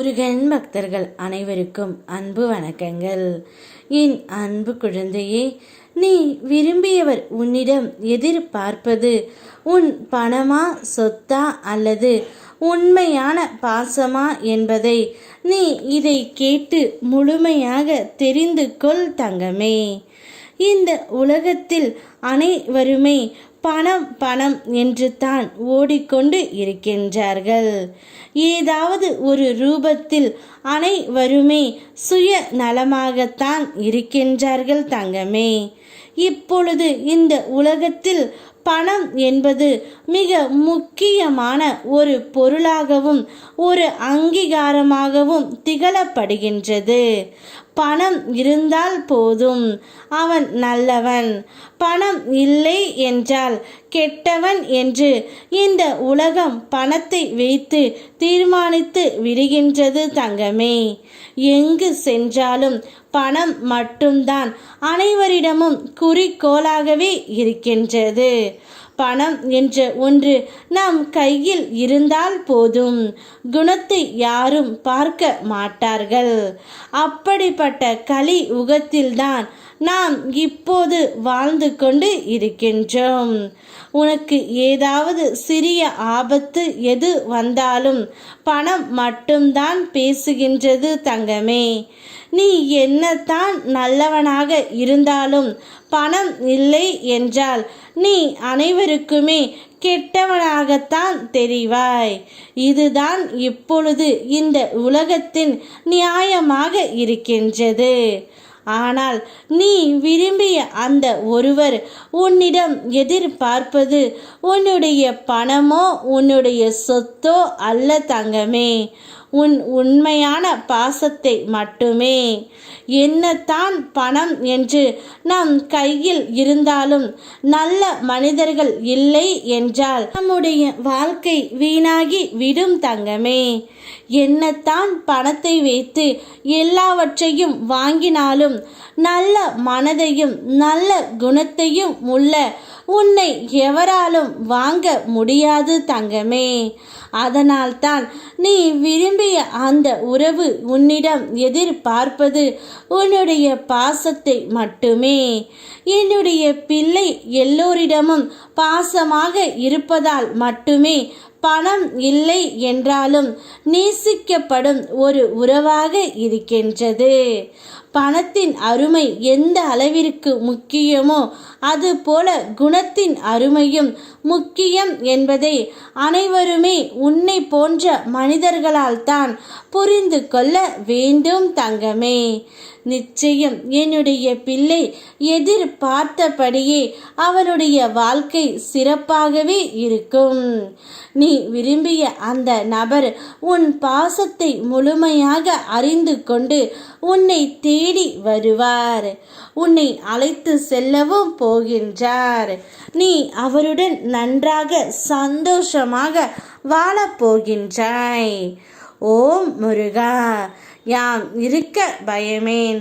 முருகன் பக்தர்கள் அனைவருக்கும் அன்பு வணக்கங்கள். என் அன்பு குழந்தையே, நீ விரும்பியவர் உன்னிடம் எதிர்பார்ப்பது உன் பணமா, சொத்தா அல்லது உண்மையான பாசமா என்பதை நீ இதை கேட்டு முழுமையாக தெரிந்து கொள் தங்கமே. இந்த உலகத்தில் அனைவருமே பணம் பணம் என்று தான் ஓடிக்கொண்டு இருக்கின்றார்கள். ஏதாவது ஒரு ரூபத்தில் அனைவருமே சுய நலமாகத்தான் இருக்கின்றார்கள் தங்கமே. இப்பொழுது இந்த உலகத்தில் பணம் என்பது மிக முக்கியமான ஒரு பொருளாகவும் ஒரு அங்கீகாரமாகவும் திகழப்படுகின்றது. பணம் இருந்தால் போதும், அவன் நல்லவன், பணம் இல்லை என்றால் கெட்டவன் என்று இந்த உலகம் பணத்தை வைத்து தீர்மானித்து விடுகின்றது தங்கமே. எங்கு சென்றாலும் பணம் மட்டும்தான் அனைவரிடமும் குறிக்கோளாகவே இருக்கின்றது. பணம் என்ற ஒன்று நம் கையில் இருந்தால் போதும், குணத்தை யாரும் பார்க்க மாட்டார்கள். அப்படிப்பட்ட கலி யுகத்தில்தான் நாம் இப்போது வாழ்ந்து கொண்டு இருக்கின்றோம். உனக்கு ஏதாவது சிறிய ஆபத்து எது வந்தாலும் பணம் மட்டும்தான் பேசுகின்றது தங்கமே. நீ என்னதான் நல்லவனாக இருந்தாலும் பணம் இல்லை என்றால் நீ அனைவருக்குமே கெட்டவனாகத்தான் தெரிவாய். இதுதான் இப்பொழுது இந்த உலகத்தின் நியாயமாக இருக்கின்றது. ஆனால் நீ விரும்பிய அந்த ஒருவர் உன்னிடம் எதிர்பார்ப்பது உன்னுடைய பணமோ உன்னுடைய சொத்தோ அல்ல தங்கமே, உன் உண்மையான பாசத்தை மட்டுமே. என்னத்தான் பணம் என்று நம் கையில் இருந்தாலும் நல்ல மனிதர்கள் இல்லை என்றால் நம்முடைய வாழ்க்கை வீணாகி விடும் தங்கமே. என்னத்தான் பணத்தை வைத்து எல்லாவற்றையும் வாங்கினாலும் நல்ல மனதையும் நல்ல குணத்தையும் உள்ள உன்னை எவராலும் வாங்க முடியாது தங்கமே. அதனால்தான் நீ விரும்பிய அந்த உறவு உன்னிடம் எதிர்பார்ப்பது உன்னுடைய பாசத்தை மட்டுமே. என்னுடைய பிள்ளை எல்லோரிடமும் பாசமாக இருப்பதால் மட்டுமே பணம் இல்லை என்றாலும் நேசிக்கப்படும் ஒரு உறவாக இருக்கின்றது. பணத்தின் அருமை எந்த அளவிற்கு முக்கியமோ அதுபோல குணத்தின் அருமையும் முக்கியம் என்பதை அனைவருமே உன்னை போன்ற மனிதர்களால் தான் புரிந்து கொள்ள வேண்டும் தங்கமே. நிச்சயம் என்னுடைய பிள்ளை எதிர்பார்த்தபடியே அவனுடைய வாழ்க்கை சிறப்பாகவே இருக்கும். நீ விரும்பிய அந்த நபர் உன் பாசத்தை முழுமையாக அறிந்து கொண்டு உன்னை தேடி வருவார். உன்னை அழைத்து செல்லவும் போகின்றார். நீ அவருடன் நன்றாக சந்தோஷமாக வாழப்போகின்றாய். ஓம் முருகா, யாம் இருக்க பயமேன்.